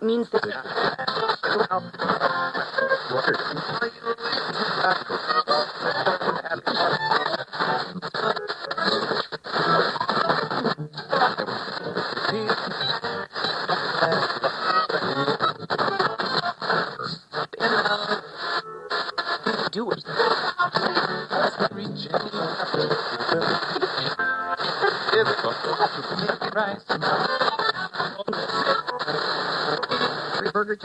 Means that do it. Burger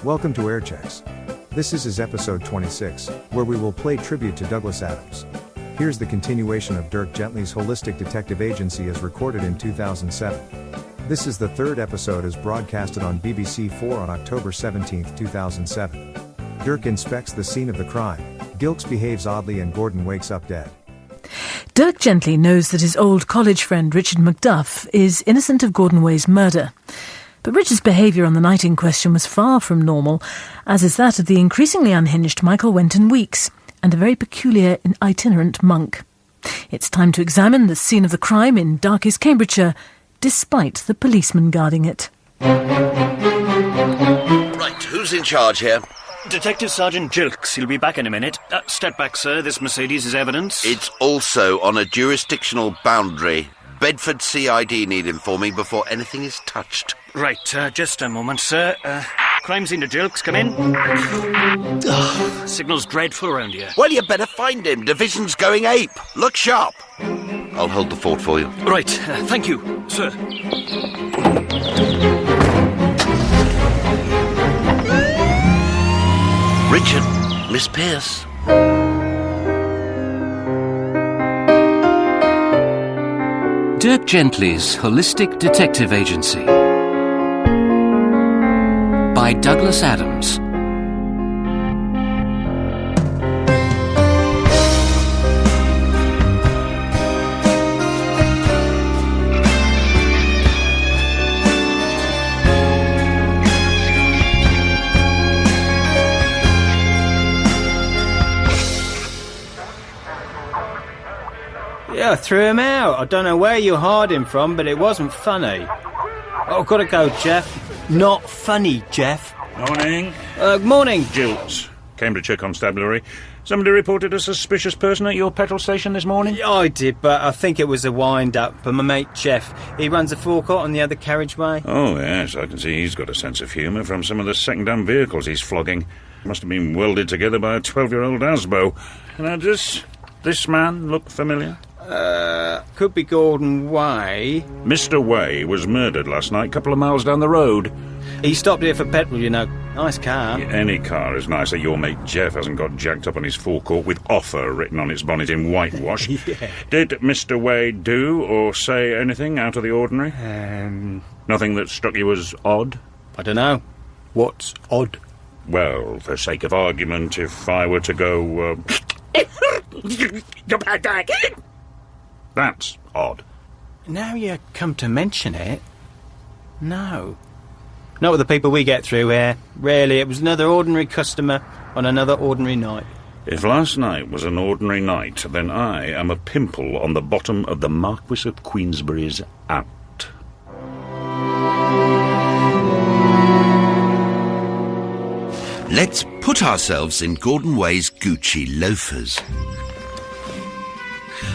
Welcome to Air Checks. This is episode 26, where we will play tribute to Douglas Adams. Here's the continuation of Dirk Gentley's Holistic Detective Agency as recorded in 2007. This is the third episode as broadcasted on BBC 4 on October 17, 2007. Dirk inspects the scene of the crime, Gilks behaves oddly and Gordon wakes up dead. Dirk Gentley knows that his old college friend Richard Macduff is innocent of Gordon Way's murder. But Richard's behaviour on the night in question was far from normal, as is that of the increasingly unhinged Michael Wenton Weeks, and a very peculiar and itinerant monk. It's time to examine the scene of the crime in darkest Cambridgeshire, despite the policeman guarding it. Right, who's in charge here? Detective Sergeant Gilks. He'll be back in a minute. Step back, sir. This Mercedes is evidence. It's also on a jurisdictional boundary. Bedford CID need informing before anything is touched. Right, just a moment, sir. Crime scene to Gilks, come in. Signal's dreadful around here. Well, you better find him. Division's going ape. Look sharp. I'll hold the fort for you. Right, thank you, sir. Richard, Miss Pearce. Dirk Gentley's Holistic Detective Agency by Douglas Adams. Yeah, I threw him out. I don't know where you hired him from, but it wasn't funny. Oh, gotta go, Jeff. Not funny, Jeff. Morning. Morning. Gilks, Cambridgeshire Constabulary. Somebody reported a suspicious person at your petrol station this morning? Yeah, I did, but I think it was a wind-up. But my mate Jeff, he runs a forecourt on the other carriageway. Oh, yes, I can see he's got a sense of humour from some of the second-hand vehicles he's flogging. Must have been welded together by a 12-year-old Asbo. Now, does this man look familiar? Could be Gordon Way. Mr. Way was murdered last night, a couple of miles down the road. He stopped here for petrol, you know. Nice car. Yeah, any car is nicer. Your mate Jeff hasn't got jacked up on his forecourt with offer written on its bonnet in whitewash. Yeah. Did Mr. Way do or say anything out of the ordinary? Nothing that struck you as odd? I don't know. What's odd? Well, for sake of argument, if I were to go, that's odd. Now you come to mention it, no. Not with the people we get through here. Really, it was another ordinary customer on another ordinary night. If last night was an ordinary night, then I am a pimple on the bottom of the Marquis of Queensberry's out. Let's put ourselves in Gordon Way's Gucci loafers.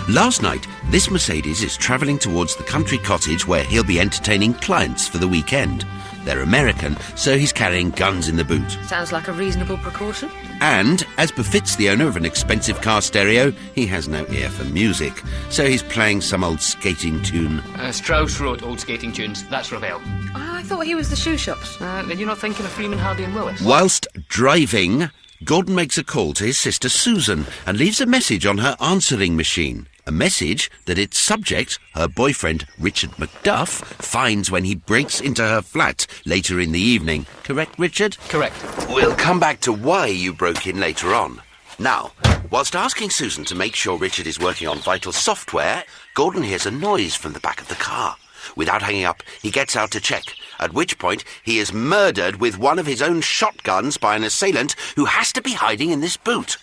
Last night, this Mercedes is travelling towards the country cottage where he'll be entertaining clients for the weekend. They're American, so he's carrying guns in the boot. sounds like a reasonable precaution. And, as befits the owner of an expensive car stereo, he has no ear for music, so he's playing some old skating tune. Strauss wrote old skating tunes. That's Ravel. I thought he was the shoe shops. Then you're not thinking of Freeman, Hardy and Willis? Whilst driving, Gordon makes a call to his sister Susan and leaves a message on her answering machine. A message that its subject, her boyfriend Richard Macduff, finds when he breaks into her flat later in the evening. Correct, Richard? Correct. We'll come back to why you broke in later on. Now, whilst asking Susan to make sure Richard is working on vital software, Gordon hears a noise from the back of the car. Without hanging up, he gets out to check, at which point he is murdered with one of his own shotguns by an assailant who has to be hiding in this boot.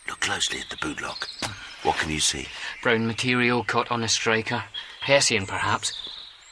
Look closely at the boot lock. What can you see? Brown material caught on a striker. Hessian, perhaps.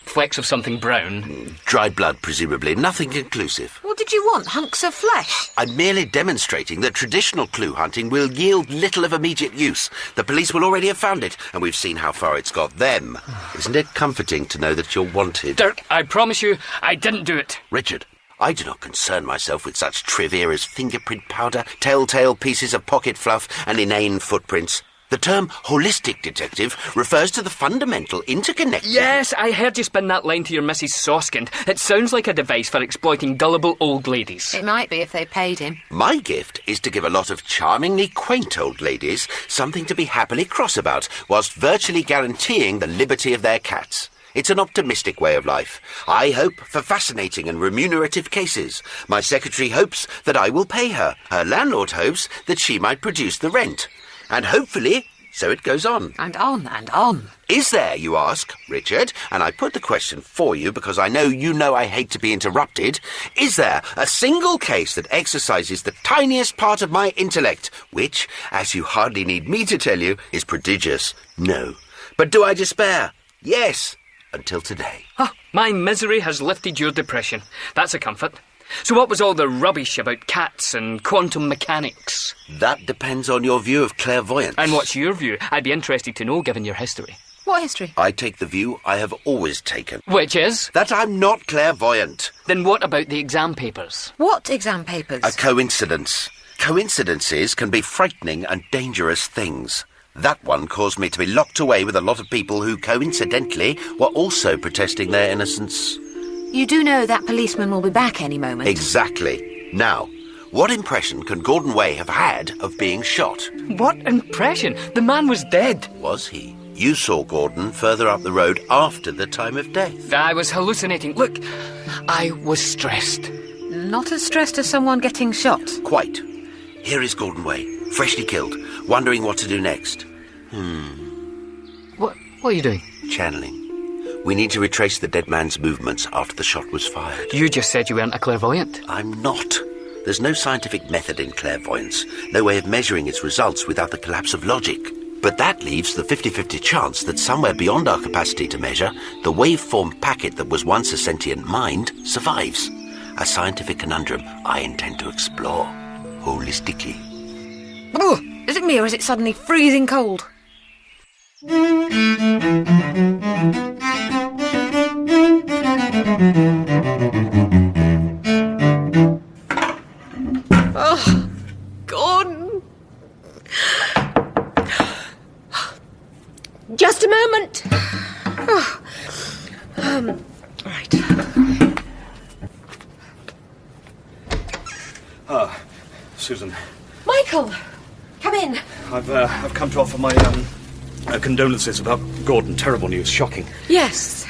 Flecks of something brown. Dried blood, presumably. Nothing conclusive. What did you want? Hunks of flesh? I'm merely demonstrating that traditional clue hunting will yield little of immediate use. The police will already have found it, and we've seen how far it's got them. Isn't it comforting to know that you're wanted? Dirk, I promise you, I didn't do it. Richard, I do not concern myself with such trivia as fingerprint powder, telltale pieces of pocket fluff, and inane footprints. The term holistic detective refers to the fundamental interconnection. Yes, I heard you spin that line to your Mrs. Soskind. It sounds like a device for exploiting gullible old ladies. It might be if they paid him. My gift is to give a lot of charmingly quaint old ladies something to be happily cross about, whilst virtually guaranteeing the liberty of their cats. It's an optimistic way of life. I hope for fascinating and remunerative cases. My secretary hopes that I will pay her. Her landlord hopes that she might produce the rent. And hopefully, so it goes on. And on and on. Is there, you ask, Richard, and I put the question for you because I know I hate to be interrupted, is there a single case that exercises the tiniest part of my intellect, which, as you hardly need me to tell you, is prodigious? No. But do I despair? Yes. Until today. Oh, my misery has lifted your depression. That's a comfort. So what was all the rubbish about cats and quantum mechanics? That depends on your view of clairvoyance. And what's your view? I'd be interested to know, given your history. What history? I take the view I have always taken. Which is? That I'm not clairvoyant. Then what about the exam papers? What exam papers? A coincidence. Coincidences can be frightening and dangerous things. That one caused me to be locked away with a lot of people who, coincidentally, were also protesting their innocence. You do know that policeman will be back any moment. Exactly. Now, what impression can Gordon Way have had of being shot? What impression? The man was dead. Was he? You saw Gordon further up the road after the time of death. I was hallucinating. Look, I was stressed. Not as stressed as someone getting shot. Quite. Here is Gordon Way, freshly killed, wondering what to do next. What are you doing? Channeling. We need to retrace the dead man's movements after the shot was fired. You just said you weren't a clairvoyant. I'm not. There's no scientific method in clairvoyance, no way of measuring its results without the collapse of logic. But that leaves the 50-50 chance that somewhere beyond our capacity to measure, the waveform packet that was once a sentient mind survives. A scientific conundrum I intend to explore, holistically. Oh, is it me or is it suddenly freezing cold? Oh, Gordon. Just a moment. Right. Susan, Michael, come in. I've come to offer my condolences about Gordon. Terrible news, shocking. Yes.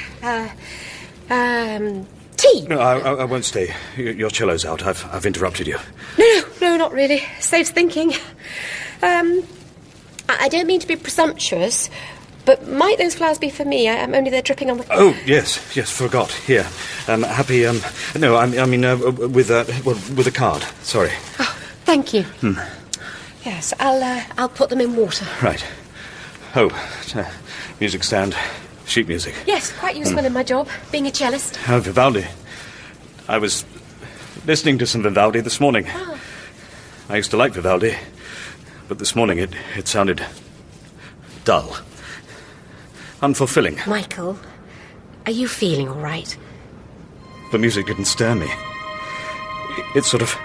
Tea. No, I won't stay. Your cello's out. I've interrupted you. No, not really. Saves thinking. I don't mean to be presumptuous, but might those flowers be for me? I'm only there dripping on the... Oh, yes, forgot. Here. Happy, no, I mean, with a card. Sorry. Oh, thank you. Yes, I'll put them in water. Right. Oh, music stand. Sheet music. Yes, quite useful in my job, being a cellist. Vivaldi. I was listening to some Vivaldi this morning. Oh. I used to like Vivaldi, but this morning it sounded dull. Unfulfilling. Michael, are you feeling all right? The music didn't stir me. It sort of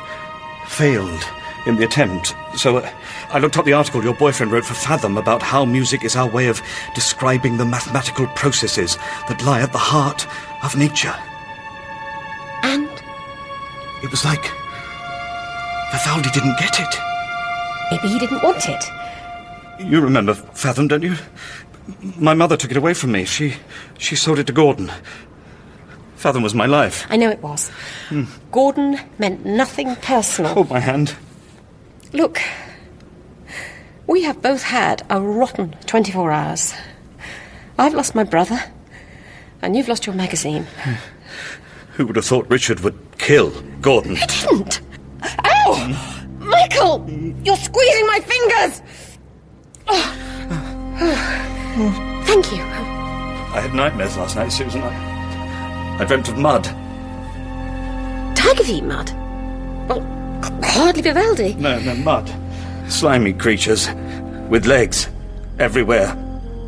failed in the attempt. So I looked up the article your boyfriend wrote for Fathom about how music is our way of describing the mathematical processes that lie at the heart of nature. And? It was like Vivaldi didn't get it. Maybe he didn't want it. You remember Fathom, don't you? My mother took it away from me. She sold it to Gordon. Fathom was my life. I know it was. Gordon meant nothing personal. Hold my hand. Look, we have both had a rotten 24 hours. I've lost my brother, and you've lost your magazine. Who would have thought Richard would kill Gordon? He didn't! Ow! Michael! You're squeezing my fingers! Thank you. I had nightmares last night, Susan. I dreamt of mud. Tiger feet mud? Well, hardly Vivaldi. No, mud. Slimy creatures with legs everywhere.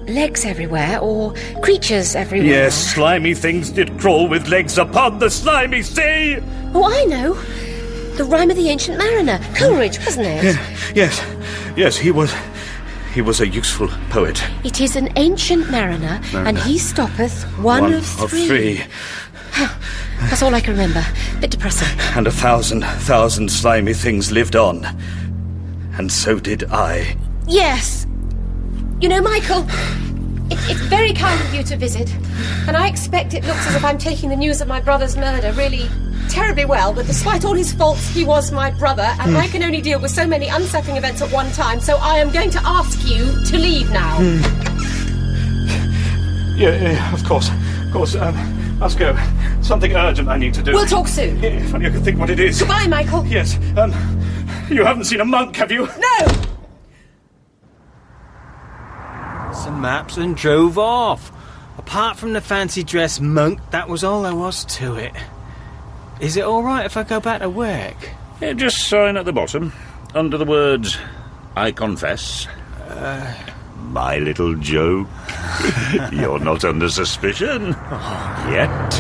Legs everywhere, or creatures everywhere? Yes, slimy things did crawl with legs upon the slimy sea. Oh, I know. The Rhyme of the Ancient Mariner. Coleridge, wasn't it? Yes, he was a useful poet. It is an ancient mariner, and he stoppeth one of three. That's all I can remember. Bit depressing. And 1,000 slimy things lived on. And so did I. Yes. You know, Michael, it's very kind of you to visit. And I expect it looks as if I'm taking the news of my brother's murder really terribly well, but despite all his faults, he was my brother, and I can only deal with so many unsettling events at one time, so I am going to ask you to leave now. Yeah, of course. Let's go. Something urgent I need to do. We'll talk soon. Yeah, if only I could think what it is. Goodbye, Michael. Yes, you haven't seen a monk, have you? No! Some maps and drove off. Apart from the fancy dress monk, that was all there was to it. Is it all right if I go back to work? Yeah, just sign at the bottom, under the words, I confess. My little joke. You're not under suspicion. Yet.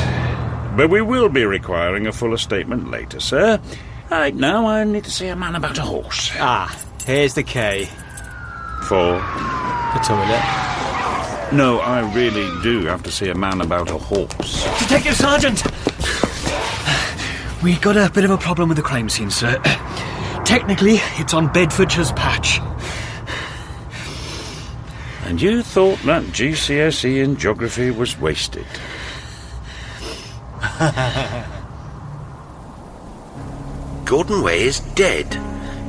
But we will be requiring a fuller statement later, sir. Right now, I need to see a man about a horse. Here's the key. For? The toilet. No, I really do have to see a man about a horse. Detective Sergeant! We got a bit of a problem with the crime scene, sir. Technically, it's on Bedfordshire's patch. And you thought that GCSE in geography was wasted? Gordon Way is dead,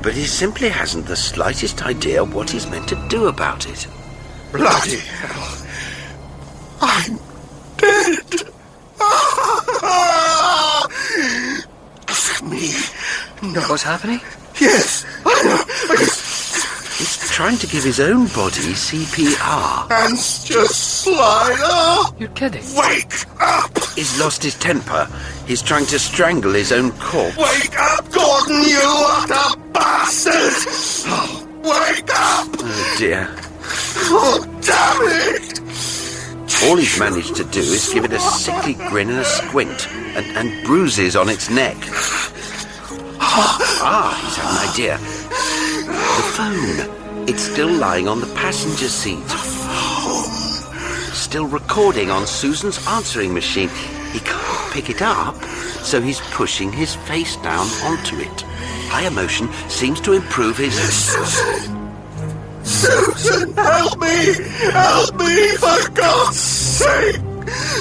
but he simply hasn't the slightest idea what he's meant to do about it. Bloody hell. I'm dead. Me. No. What's happening? Yes, I know. He's trying to give his own body CPR. Hands just slide up. You're kidding. Wake up. He's lost his temper. He's trying to strangle his own corpse. Wake up, Gordon, you utter bastard. Wake up. Oh, dear. Oh, damn it. All he's managed to do is give it a sickly grin and a squint, and bruises on its neck. He's had an idea. The phone. It's still lying on the passenger seat. Still recording on Susan's answering machine. He can't pick it up, so he's pushing his face down onto it. High emotion seems to improve his... Susan, help me! Help me, for God's sake!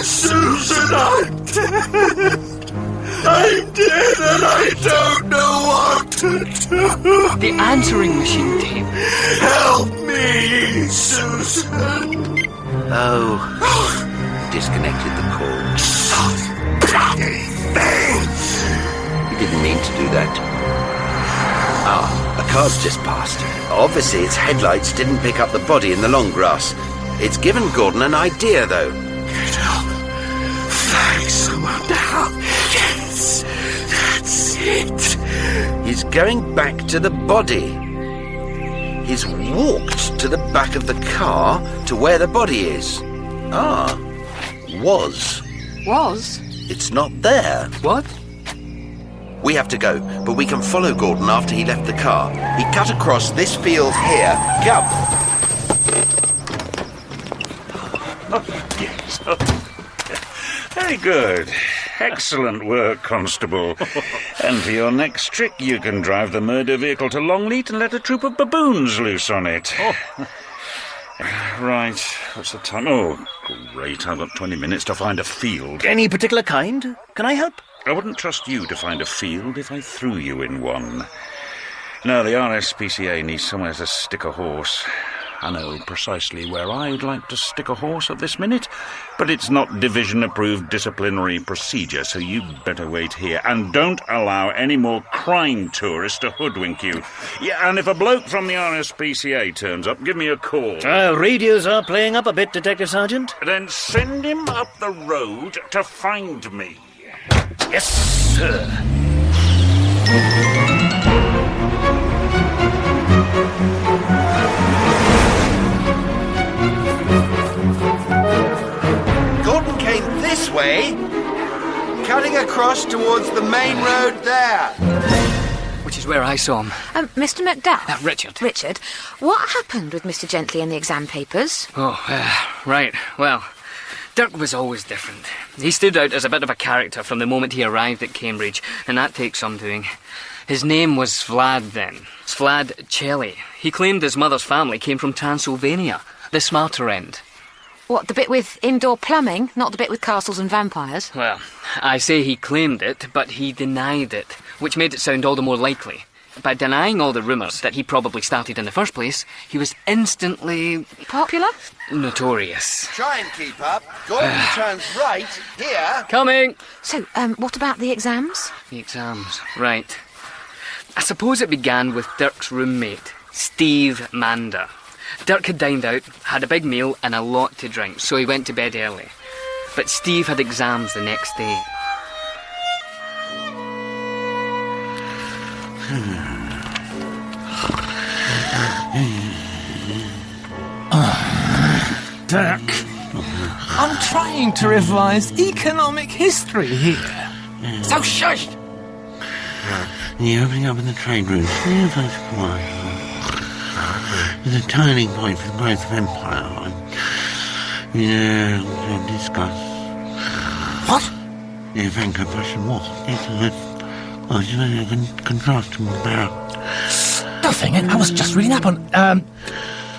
Susan, I'm dead! I'm dead and I don't know what to do! The answering machine tape. Help me, Susan! Oh. Disconnected the call. Bloody thing! He didn't mean to do that. A car's just passed. Obviously, its headlights didn't pick up the body in the long grass. It's given Gordon an idea, though. Get up. Flag someone down. Yes, that's it. He's going back to the body. He's walked to the back of the car to where the body is. Was. Was? It's not there. What? We have to go, but we can follow Gordon after he left the car. He cut across this field here. Go! Yes. Very good. Excellent work, Constable. And for your next trick, you can drive the murder vehicle to Longleat and let a troop of baboons loose on it. Right, what's the time? Oh, great, I've got 20 minutes to find a field. Any particular kind? Can I help? I wouldn't trust you to find a field if I threw you in one. No, the RSPCA needs somewhere to stick a horse. I know precisely where I'd like to stick a horse at this minute, but it's not division-approved disciplinary procedure, so you better wait here. And don't allow any more crime tourists to hoodwink you. Yeah, and if a bloke from the RSPCA turns up, give me a call. Radios are playing up a bit, Detective Sergeant. Then send him up the road to find me. Yes, sir. Gordon came this way, cutting across towards the main road there. Which is where I saw him. Mr. Macduff? Richard. Richard, what happened with Mr. Gentley and the exam papers? Right. Well, Dirk was always different. He stood out as a bit of a character from the moment he arrived at Cambridge, and that takes some doing. His name was Vlad then. Vlad Celli. He claimed his mother's family came from Transylvania, the smarter end. What, the bit with indoor plumbing, not the bit with castles and vampires? Well, I say he claimed it, but he denied it, which made it sound all the more likely. By denying all the rumours that he probably started in the first place, he was instantly... Popular? Notorious. Try and keep up. Gordon turns right here. Coming! So, what about the exams? The exams, right. I suppose it began with Dirk's roommate, Steve Mander. Dirk had dined out, had a big meal and a lot to drink, so he went to bed early. But Steve had exams the next day. Dirk, I'm trying to revise economic history here. So shush! The opening up in the trade route. There's a turning point for the growth of empire. Discuss. What? The Franco-Prussian War. Contrast with the barrel. Stuffing it. I was just reading up on...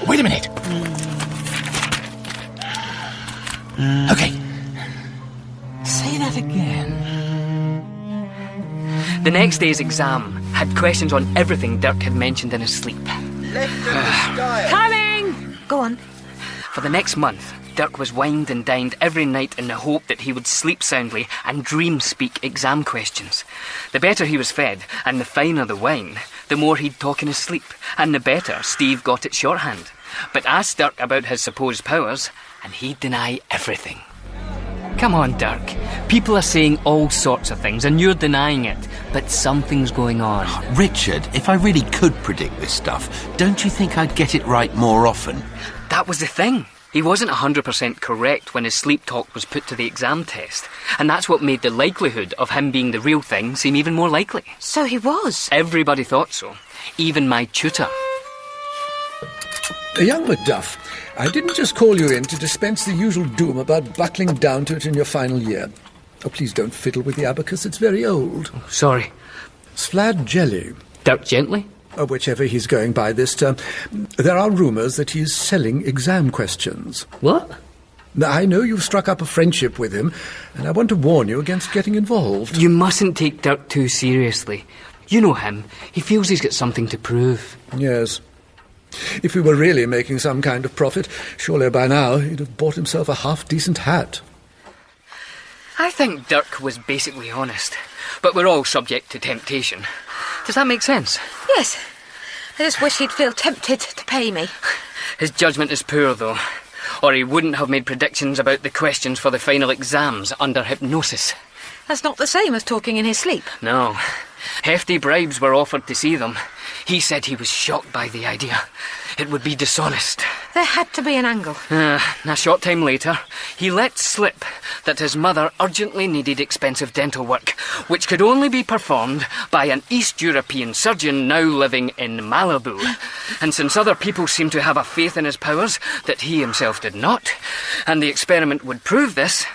Wait a minute. Okay. Say that again. The next day's exam had questions on everything Dirk had mentioned in his sleep. Left of the style. Coming! Go on. For the next month, Dirk was wined and dined every night in the hope that he would sleep soundly and dream-speak exam questions. The better he was fed, and the finer the wine, the more he'd talk in his sleep, and the better Steve got at shorthand. But ask Dirk about his supposed powers, and he'd deny everything. Come on, Dirk. People are saying all sorts of things, and you're denying it. But something's going on. Richard, if I really could predict this stuff, don't you think I'd get it right more often? That was the thing. He wasn't 100% correct when his sleep talk was put to the exam test. And that's what made the likelihood of him being the real thing seem even more likely. So he was? Everybody thought so. Even my tutor. Young Macduff, I didn't just call you in to dispense the usual doom about buckling down to it in your final year. Oh, please don't fiddle with the abacus, it's very old. Oh, sorry. Vlad Jelly. Dirk Gentley? Whichever he's going by this term. There are rumours that he's selling exam questions. What? Now, I know you've struck up a friendship with him, and I want to warn you against getting involved. You mustn't take Dirk too seriously. You know him. He feels he's got something to prove. Yes. If he were really making some kind of profit, surely by now he'd have bought himself a half-decent hat. I think Dirk was basically honest, but we're all subject to temptation. Does that make sense? Yes. I just wish he'd feel tempted to pay me. His judgment is poor, though, or he wouldn't have made predictions about the questions for the final exams under hypnosis. That's not the same as talking in his sleep. No. Hefty bribes were offered to see them. He said he was shocked by the idea. It would be dishonest. There had to be an angle. A short time later, he let slip that his mother urgently needed expensive dental work, which could only be performed by an East European surgeon now living in Malibu. And since other people seemed to have a faith in his powers that he himself did not, and the experiment would prove this,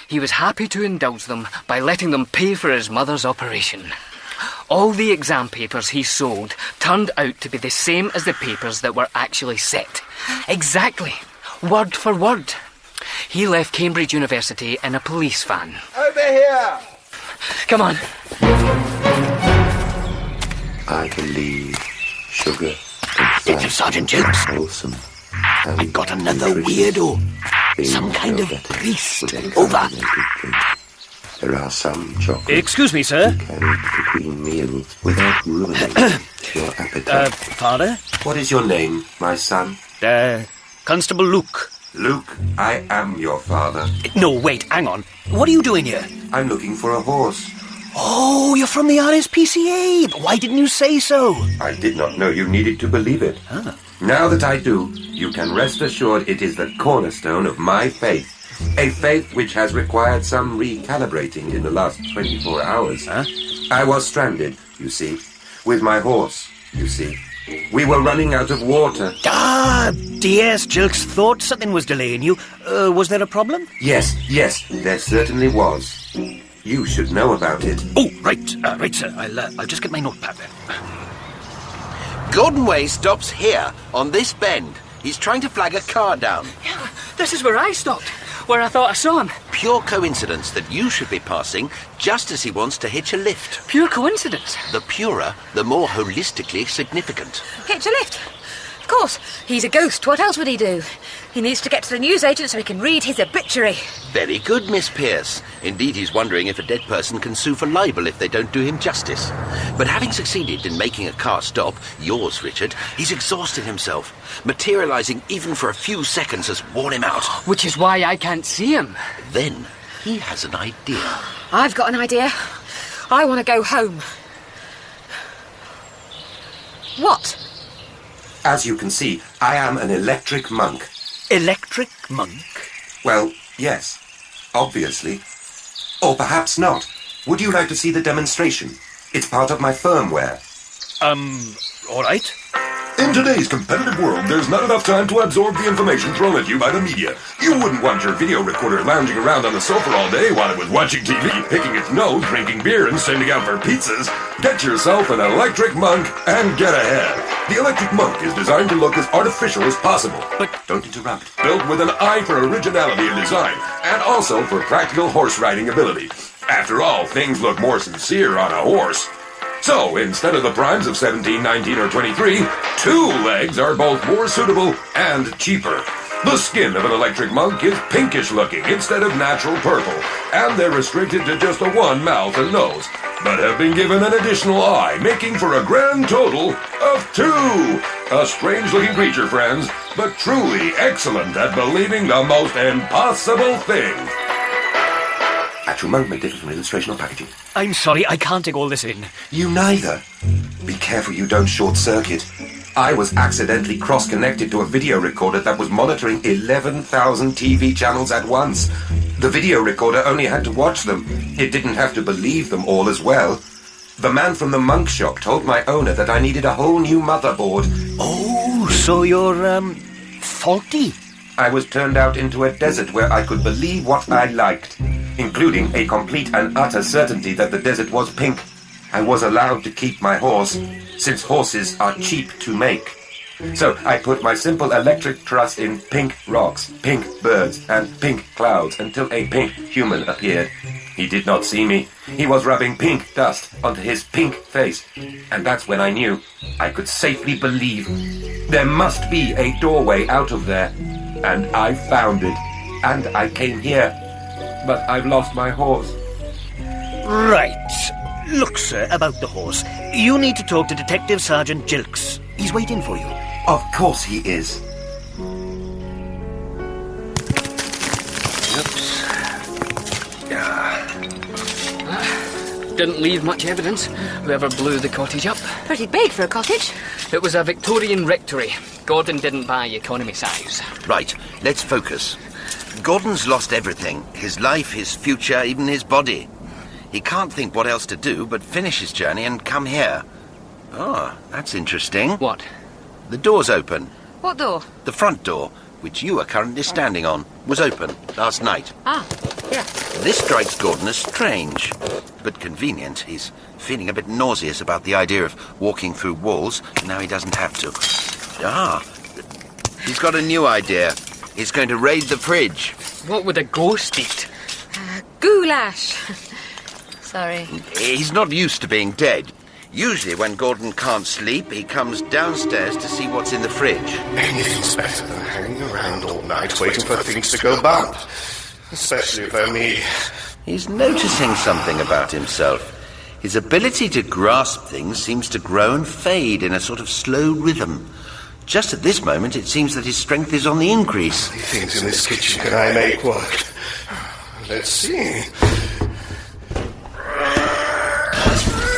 he was happy to indulge them by letting them pay for his mother's operation. All the exam papers he sold turned out to be the same as the papers that were actually set. Exactly. Word for word. He left Cambridge University in a police van. Over here! Come on. I believe sugar. Detective Sergeant Jilks. Wholesome. I've got another weirdo. Some kind of priest. Over. There are some chocolates. Excuse me, sir. Carried between meals without ruining your appetite. Father? What is your name, my son? Constable Luke. Luke, I am your father. No, wait, hang on. What are you doing here? I'm looking for a horse. Oh, you're from the RSPCA. But why didn't you say so? I did not know you needed to believe it. Now that I do, you can rest assured it is the cornerstone of my faith. A faith which has required some recalibrating in the last 24 hours. I was stranded, you see, with my horse, you see. We were running out of water. DS Jilks thought something was delaying you. Was there a problem? Yes, there certainly was. You should know about it. Oh, right, right, sir. I'll just get my notepad then. Gordon Way stops here, on this bend. He's trying to flag a car down. Yeah, this is where I stopped, where I thought I saw him. Pure coincidence that you should be passing just as he wants to hitch a lift. Pure coincidence? The purer, the more holistically significant. Hitch a lift? Of course. He's a ghost. What else would he do? He needs to get to the newsagent so he can read his obituary. Very good, Miss Pearce. Indeed, he's wondering if a dead person can sue for libel if they don't do him justice. But having succeeded in making a car stop, yours, Richard, he's exhausted himself. Materialising even for a few seconds has worn him out. Which is why I can't see him. Then he has an idea. I've got an idea. I want to go home. What? As you can see, I am an electric monk. Electric monk? Well, yes. Obviously. Or perhaps not. Would you like to see the demonstration? It's part of my firmware. All right. In today's competitive world, there's not enough time to absorb the information thrown at you by the media. You wouldn't want your video recorder lounging around on the sofa all day while it was watching TV, picking its nose, drinking beer, and sending out for pizzas. Get yourself an electric monk and get ahead. The electric monk is designed to look as artificial as possible. But don't interrupt. Built with an eye for originality and design, and also for practical horse riding ability. After all, things look more sincere on a horse. So, instead of the primes of 17, 19, or 23, 2 legs are both more suitable and cheaper. The skin of an electric monk is pinkish looking instead of natural purple, and they're restricted to just a one mouth and nose, but have been given an additional eye, making for a grand total of 2. A strange looking creature, friends, but truly excellent at believing the most impossible things. Actual monk may differ from illustration or packaging. I'm sorry, I can't take all this in. You neither. Be careful you don't short-circuit. I was accidentally cross-connected to a video recorder that was monitoring 11,000 TV channels at once. The video recorder only had to watch them. It didn't have to believe them all as well. The man from the monk shop told my owner that I needed a whole new motherboard. Oh, so you're, faulty? I was turned out into a desert where I could believe what I liked, including a complete and utter certainty that the desert was pink. I was allowed to keep my horse, since horses are cheap to make. So I put my simple electric trust in pink rocks, pink birds, and pink clouds until a pink human appeared. He did not see me. He was rubbing pink dust onto his pink face. And that's when I knew I could safely believe there must be a doorway out of there. And I found it. And I came here. But I've lost my horse. Right. Look, sir, about the horse. You need to talk to Detective Sergeant Jilks. He's waiting for you. Of course he is. Didn't leave much evidence, whoever blew the cottage up. Pretty big for a cottage. It was a Victorian rectory. Gordon didn't buy economy size. Right, let's focus. Gordon's lost everything. His life, his future, even his body. He can't think what else to do but finish his journey and come here. Oh, that's interesting. What? The door's open. What door? The front door. which you are currently standing on, was open last night. Ah, yeah. This strikes Gordon as strange, but convenient. He's feeling a bit nauseous about the idea of walking through walls. Now he doesn't have to. Ah, he's got a new idea. He's going to raid the fridge. What would a ghost eat? Goulash. Sorry. He's not used to being dead. Usually when Gordon can't sleep, he comes downstairs to see what's in the fridge. Anything's better than hanging around all night waiting for things to go bump. Especially if they're me. He's noticing something about himself. His ability to grasp things seems to grow and fade in a sort of slow rhythm. Just at this moment, it seems that his strength is on the increase. How many things in this kitchen can I make work? Let's see.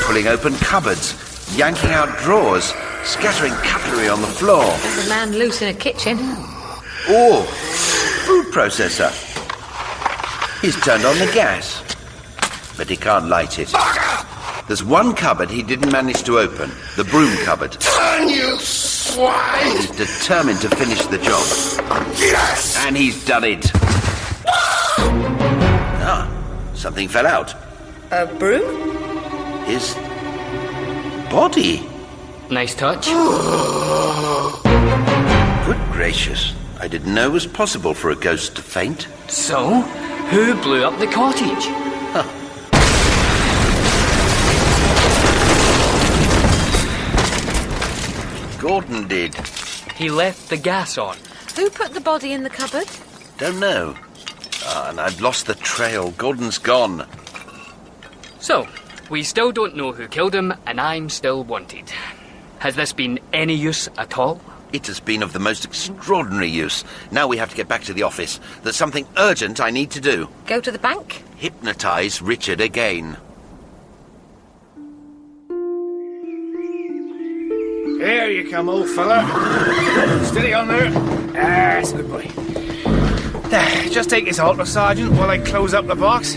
Pulling open cupboards, yanking out drawers, scattering cutlery on the floor. There's a man loose in a kitchen. Oh, food processor. He's turned on the gas, but he can't light it. There's one cupboard he didn't manage to open, the broom cupboard. Turn, you swine! He's determined to finish the job. Yes! And he's done it. Something fell out. A broom? His body. Nice touch. Good gracious. I didn't know it was possible for a ghost to faint. So, who blew up the cottage? Gordon did. He left the gas on. Who put the body in the cupboard? Don't know. And I've lost the trail. Gordon's gone. So, we still don't know who killed him, and I'm still wanted. Has this been any use at all? It has been of the most extraordinary use. Now we have to get back to the office. There's something urgent I need to do. Go to the bank? Hypnotise Richard again. Here you come, old fella. Steady on there. That's a good boy. There, just take his halter, Sergeant, while I close up the box.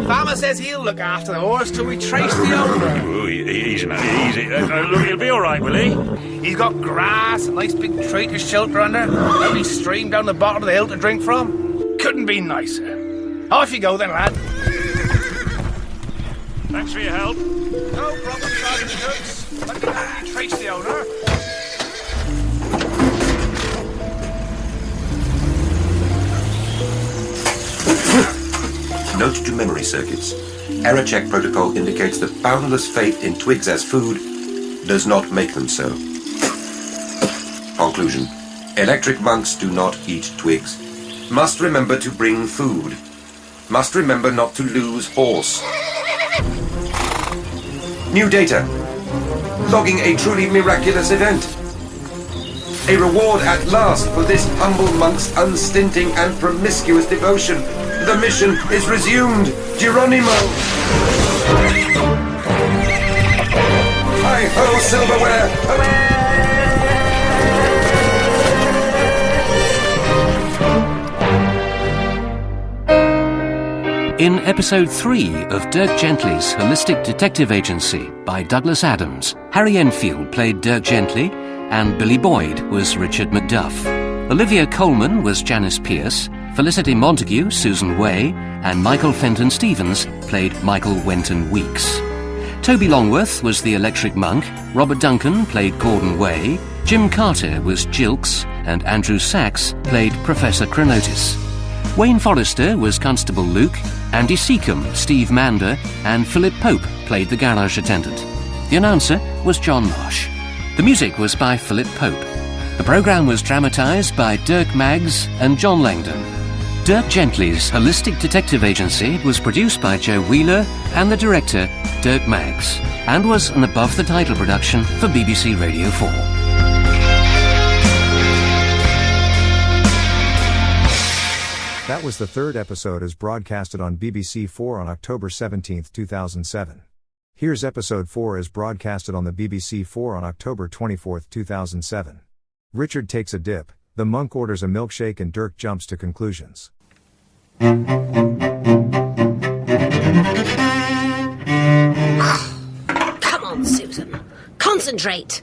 Farmer says he'll look after the horse till we trace the owner. Oh, easy, man, easy. Look, he'll be all right, will he? He's got grass, a nice big tree to shelter under, a lovely stream down the bottom of the hill to drink from. Couldn't be nicer. Off you go then, lad. Thanks for your help. No problem, Sergeant Dirks. Let me know when you trace the owner. Note to memory circuits. Error check protocol indicates that boundless faith in twigs as food does not make them so. Conclusion. Electric monks do not eat twigs. Must remember to bring food. Must remember not to lose horse. New data. Logging a truly miraculous event. A reward at last for this humble monk's unstinting and promiscuous devotion. The mission is resumed. Geronimo! Hi-ho, silverware! In episode 3 of Dirk Gently's Holistic Detective Agency by Douglas Adams, Harry Enfield played Dirk Gently and Billy Boyd was Richard Macduff. Olivia Colman was Janice Pierce, Felicity Montague, Susan Way, and Michael Fenton Stevens played Michael Wenton Weeks. Toby Longworth was the Electric Monk, Robert Duncan played Gordon Way, Jim Carter was Jilks, and Andrew Sachs played Professor Chronotis. Wayne Forrester was Constable Luke, Andy Seacombe, Steve Mander, and Philip Pope played the garage attendant. The announcer was John Marsh. The music was by Philip Pope. The programme was dramatised by Dirk Maggs and John Langdon. Dirk Gently's Holistic Detective Agency was produced by Joe Wheeler and the director, Dirk Maggs, and was an above-the-title production for BBC Radio 4. That was the third episode as broadcasted on BBC 4 on October 17, 2007. Here's episode 4 as broadcasted on the BBC 4 on October 24, 2007. Richard takes a dip, the monk orders a milkshake and Dirk jumps to conclusions. Come on, Susan. Concentrate.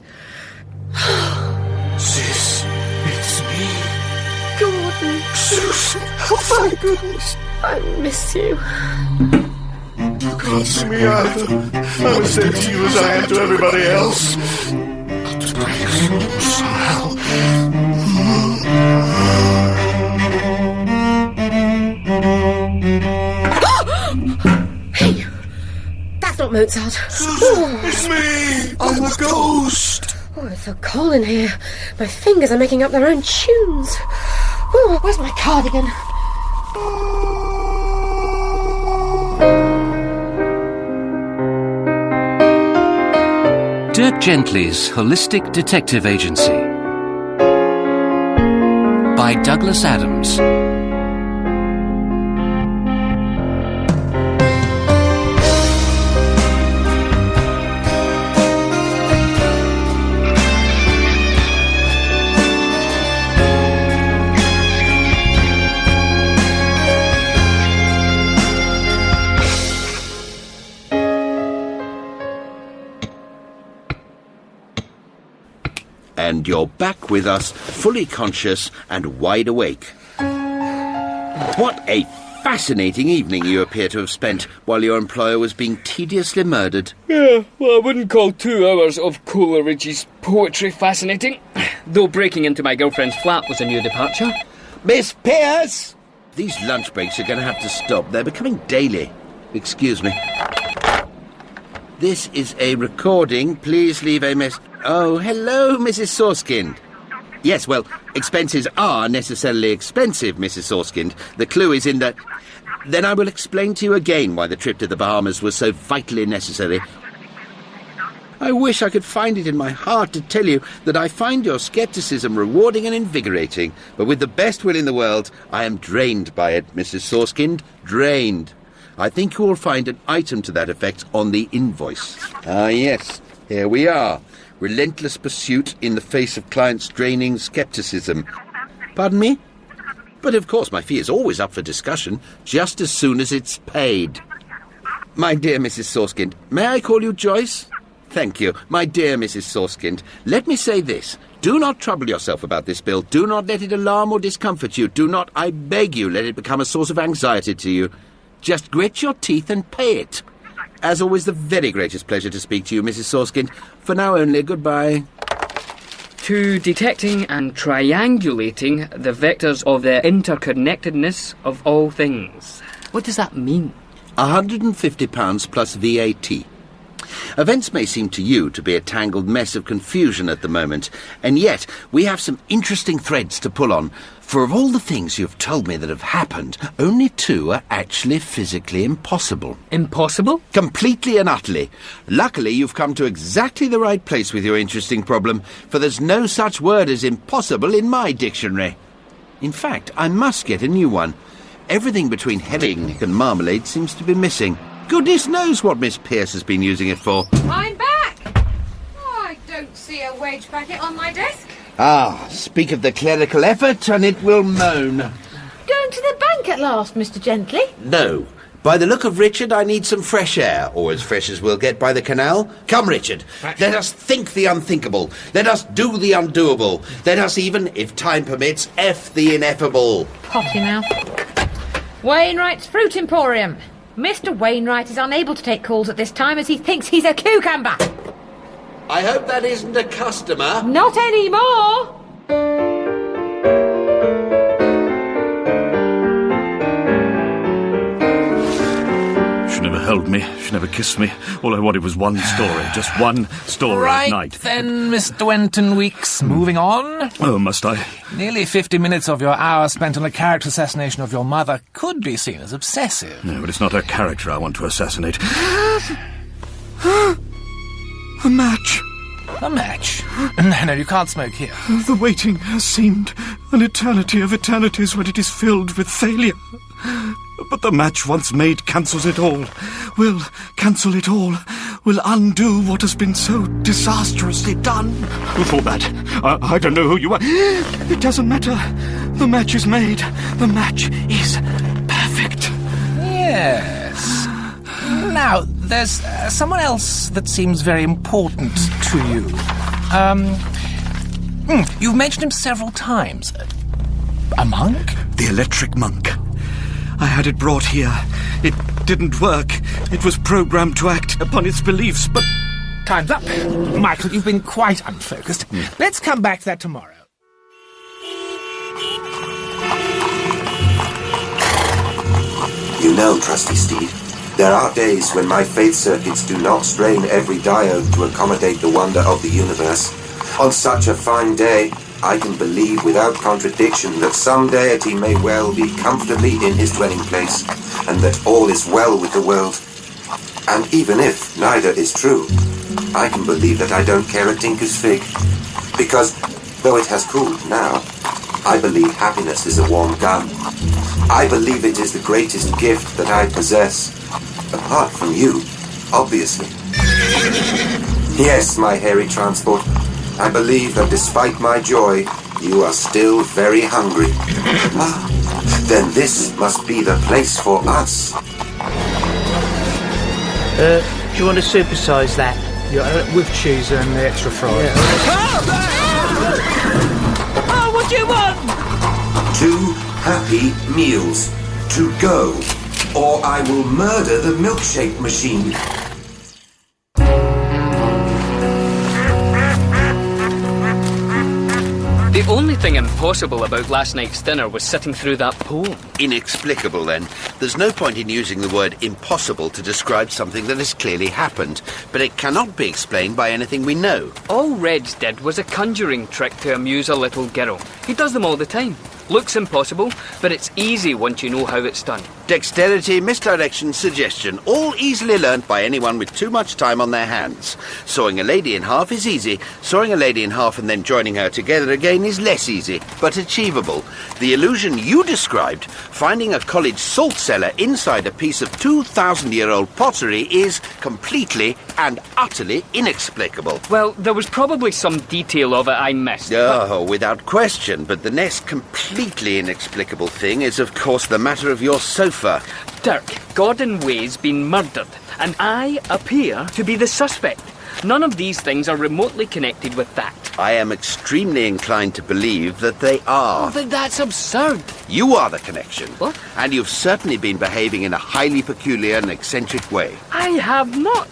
Sis. my goodness. I miss you. You can't see me either. I was dead to you as I am to everybody else. But I so smile. Hey, that's not Mozart. Susan, it's me. I'm a ghost. Oh, it's so cold in here. My fingers are making up their own tunes. Oh, where's my cardigan? Dirk Gently's Holistic Detective Agency by Douglas Adams. And you're back with us, fully conscious and wide awake. What a fascinating evening you appear to have spent while your employer was being tediously murdered. Yeah, well, I wouldn't call 2 hours of Coleridge's poetry fascinating, though breaking into my girlfriend's flat was a new departure. Miss Pierce! These lunch breaks are going to have to stop. They're becoming daily. Excuse me. This is a recording. Please leave a mess... Oh, hello, Mrs. Soreskind. Yes, well, expenses are necessarily expensive, Mrs. Soreskind. The clue is in that... Then I will explain to you again why the trip to the Bahamas was so vitally necessary. I wish I could find it in my heart to tell you that I find your scepticism rewarding and invigorating, but with the best will in the world, I am drained by it, Mrs. Soreskind. Drained. I think you will find an item to that effect on the invoice. Ah, yes. Here we are. Relentless pursuit in the face of clients' draining scepticism. Pardon me? But of course my fee is always up for discussion, just as soon as it's paid. My dear Mrs. Soreskind, may I call you Joyce? Thank you. My dear Mrs. Soreskind, let me say this. Do not trouble yourself about this bill. Do not let it alarm or discomfort you. Do not, I beg you, let it become a source of anxiety to you. Just grit your teeth and pay it. As always, the very greatest pleasure to speak to you, Mrs. Soreskind. For now only, goodbye. To detecting and triangulating the vectors of the interconnectedness of all things. What does that mean? £150 plus VAT. Events may seem to you to be a tangled mess of confusion at the moment, and yet we have some interesting threads to pull on. For of all the things you've told me that have happened, only 2 are actually physically impossible. Impossible? Completely and utterly. Luckily, you've come to exactly the right place with your interesting problem, for there's no such word as impossible in my dictionary. In fact, I must get a new one. Everything between herring and marmalade seems to be missing. Goodness knows what Miss Pierce has been using it for. I'm back! Oh, I don't see a wage packet on my desk. Ah, speak of the clerical effort, and it will moan. Going to the bank at last, Mr. Gentley? No. By the look of Richard, I need some fresh air, or as fresh as we'll get by the canal. Come, Richard, let us think the unthinkable. Let us do the undoable. Let us even, if time permits, F the ineffable. Potty mouth. Wainwright's Fruit Emporium. Mr. Wainwright is unable to take calls at this time as he thinks he's a cucumber. I hope that isn't a customer. Not anymore. She never held me, she never kissed me. All I wanted was one story, just one story right at night. Then, Mr. Wenton Weeks, moving on. Oh, must I? Nearly 50 minutes of your hour spent on a character assassination of your mother could be seen as obsessive. No, but it's not her character I want to assassinate. A match. A match? No, you can't smoke here. The waiting has seemed an eternity of eternities when it is filled with failure. But the match once made cancels it all. Will cancel it all. Will undo what has been so disastrously done. For that, I don't know who you are. It doesn't matter. The match is made. The match is perfect. Yes. Now, there's someone else that seems very important to you. You've mentioned him several times. A monk? The electric monk. I had it brought here. It didn't work. It was programmed to act upon its beliefs, but... Time's up. Michael, you've been quite unfocused. Let's come back to that tomorrow. You know, trusty steed, there are days when my faith circuits do not strain every diode to accommodate the wonder of the universe. On such a fine day, I can believe without contradiction that some deity may well be comfortably in his dwelling place, and that all is well with the world. And even if neither is true, I can believe that I don't care a tinker's fig. Because, though it has cooled now, I believe happiness is a warm gun. I believe it is the greatest gift that I possess. Apart from you, obviously. Yes, my hairy transport. I believe that despite my joy, you are still very hungry. Then this must be the place for us. Do you want to supersize that? Yeah, with cheese and the extra fries. Yeah. Oh, what do you want? 2 happy meals. To go, or I will murder the milkshake machine. The only thing impossible about last night's dinner was sitting through that poem. Inexplicable, then. There's no point in using the word impossible to describe something that has clearly happened, but it cannot be explained by anything we know. All Reg did was a conjuring trick to amuse a little girl. He does them all the time. Looks impossible, but it's easy once you know how it's done. Dexterity, misdirection, suggestion, all easily learnt by anyone with too much time on their hands. Sawing a lady in half is easy. Sawing a lady in half and then joining her together again is less easy, but achievable. The illusion you described, finding a college salt cellar inside a piece of 2,000-year-old pottery, is completely and utterly inexplicable. Well, there was probably some detail of it I missed. Oh, without question, but the next completely inexplicable thing is, of course, the matter of your sofa. Dirk, Gordon Way's been murdered, and I appear to be the suspect. None of these things are remotely connected with that. I am extremely inclined to believe that they are. Oh, that's absurd. You are the connection. What? And you've certainly been behaving in a highly peculiar and eccentric way. I have not.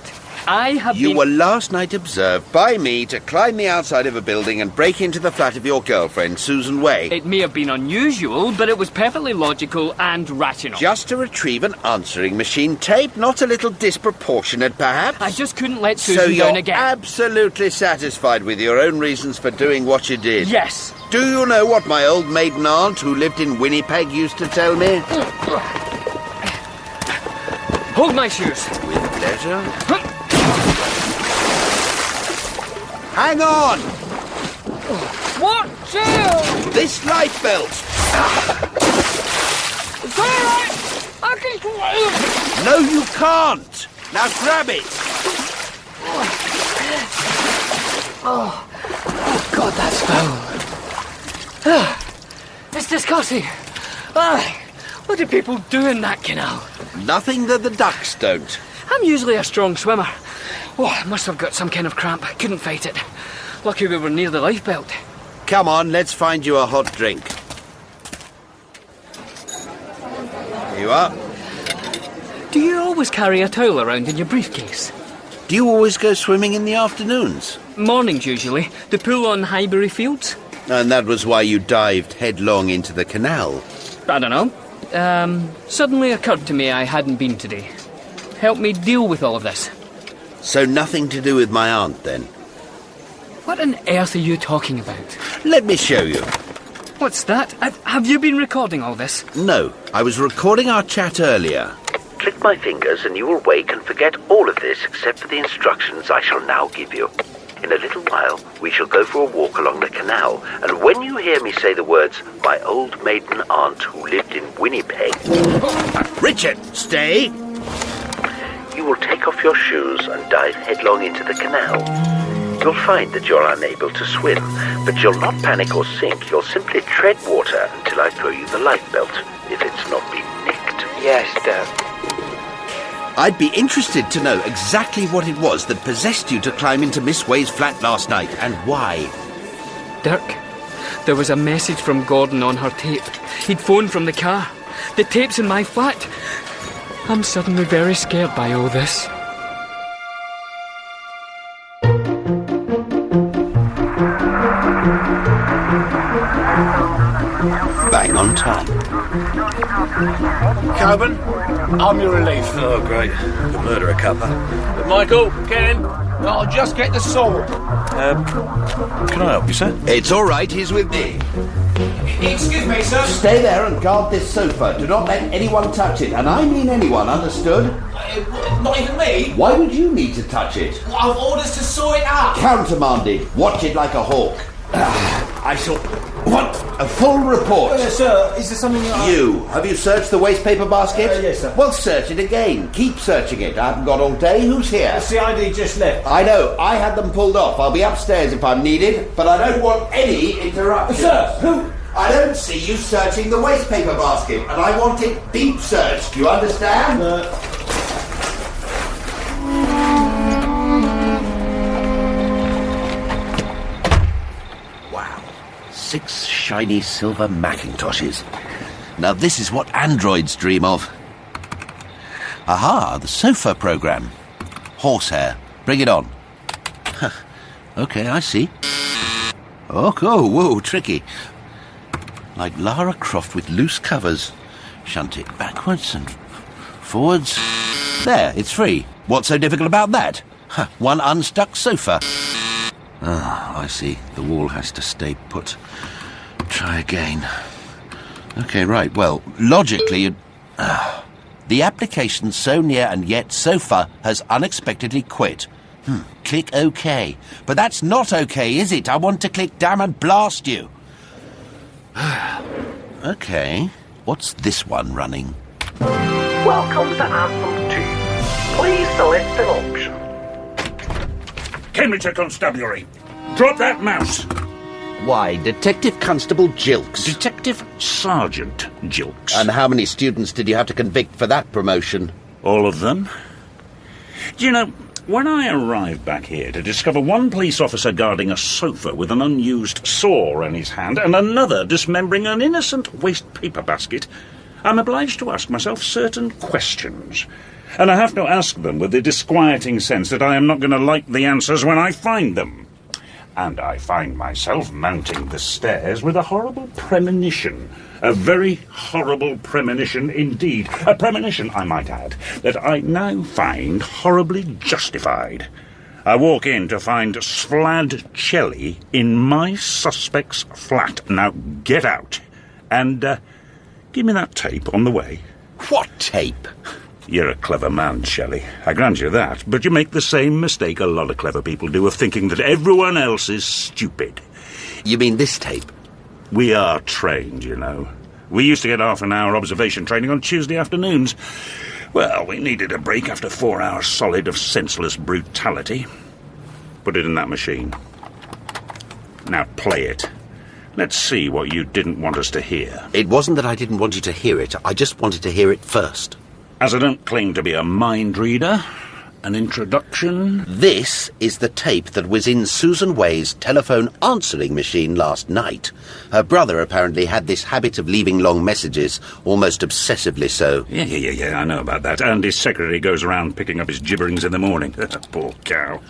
You were last night observed by me to climb the outside of a building and break into the flat of your girlfriend, Susan Way. It may have been unusual, but it was perfectly logical and rational. Just to retrieve an answering machine tape, not a little disproportionate, perhaps? I just couldn't let Susan down again. So you're absolutely satisfied with your own reasons for doing what you did? Yes. Do you know what my old maiden aunt, who lived in Winnipeg, used to tell me? Hold my shoes. With pleasure. Hang on! What to? This life belt! It's all right! I can climb! No, you can't! Now grab it! Oh God, that's foul. It's disgusting. What do people do in that canal? Nothing that the ducks don't. I'm usually a strong swimmer. Oh, I must have got some kind of cramp. I couldn't fight it. Lucky we were near the lifebelt. Come on, let's find you a hot drink. Here you are. Do you always carry a towel around in your briefcase? Do you always go swimming in the afternoons? Mornings, usually. The pool on Highbury Fields. And that was why you dived headlong into the canal? I don't know. Suddenly occurred to me I hadn't been today. Help me deal with all of this. So nothing to do with my aunt, then? What on earth are you talking about? Let me show you. What's that? Have you been recording all this? No, I was recording our chat earlier. Click my fingers and you will wake and forget all of this except for the instructions I shall now give you. In a little while, we shall go for a walk along the canal, and when you hear me say the words, my old maiden aunt who lived in Winnipeg... Richard, stay! You will take off your shoes and dive headlong into the canal. You'll find that you're unable to swim, but you'll not panic or sink. You'll simply tread water until I throw you the lifebelt, if it's not been nicked. Yes, Dirk. I'd be interested to know exactly what it was that possessed you to climb into Miss Way's flat last night, and why. Dirk, there was a message from Gordon on her tape. He'd phoned from the car. The tape's in my flat. I'm suddenly very scared by all this. Bang on time. Coburn, I'm your relief. Oh, great. The murderer cuppa. Michael, Ken, I'll just get the saw. Can I help you, sir? It's all right, he's with me. Excuse me, sir. Stay there and guard this sofa. Do not let anyone touch it. And I mean anyone, understood? Not even me? Why would you need to touch it? I've orders to saw it up. Countermanded. Watch it like a hawk. I shall want a full report. Sir, is there something Have you searched the waste paper basket? Yes, sir. Well, search it again. Keep searching it. I haven't got all day. Who's here? The CID just left. I know. I had them pulled off. I'll be upstairs if I'm needed, but I don't want any interruptions. Sir, who? I don't see you searching the waste paper basket, and I want it deep searched. You understand? Wow. 6 shiny silver Macintoshes. Now this is what androids dream of. Aha, the sofa program. Horsehair. Bring it on. Okay, I see. Oh, whoa, tricky. Like Lara Croft with loose covers. Shunt it backwards and forwards. There, it's free. What's so difficult about that? One unstuck sofa. I see. The wall has to stay put. Try again. Okay, right. Well, logically, you'd... The application's so near and yet sofa has unexpectedly quit. Click OK. But that's not OK, is it? I want to click damn and blast you. Okay. What's this one running? Welcome to Anthem 2. Please select an option. Cambridgeshire Constabulary. Drop that mouse. Why, Detective Constable Jilks. Detective Sergeant Jilks. And how many students did you have to convict for that promotion? All of them. Do you know, when I arrived back here to discover one police officer guarding a sofa with an unused saw in his hand and another dismembering an innocent waste paper basket, I'm obliged to ask myself certain questions. And I have to ask them with the disquieting sense that I am not going to like the answers when I find them. And I find myself mounting the stairs with a horrible premonition. A very horrible premonition indeed. A premonition, I might add, that I now find horribly justified. I walk in to find Svlad Chelly in my suspect's flat. Now, get out. And, give me that tape on the way. What tape? You're a clever man, Shelley. I grant you that. But you make the same mistake a lot of clever people do of thinking that everyone else is stupid. You mean this tape? We are trained, you know. We used to get half an hour observation training on Tuesday afternoons. Well, we needed a break after 4 hours solid of senseless brutality. Put it in that machine. Now play it. Let's see what you didn't want us to hear. It wasn't that I didn't want you to hear it. I just wanted to hear it first. As I don't claim to be a mind reader, an introduction... This is the tape that was in Susan Way's telephone answering machine last night. Her brother apparently had this habit of leaving long messages, almost obsessively so. Yeah, I know about that. And his secretary goes around picking up his gibberings in the morning. Poor cow.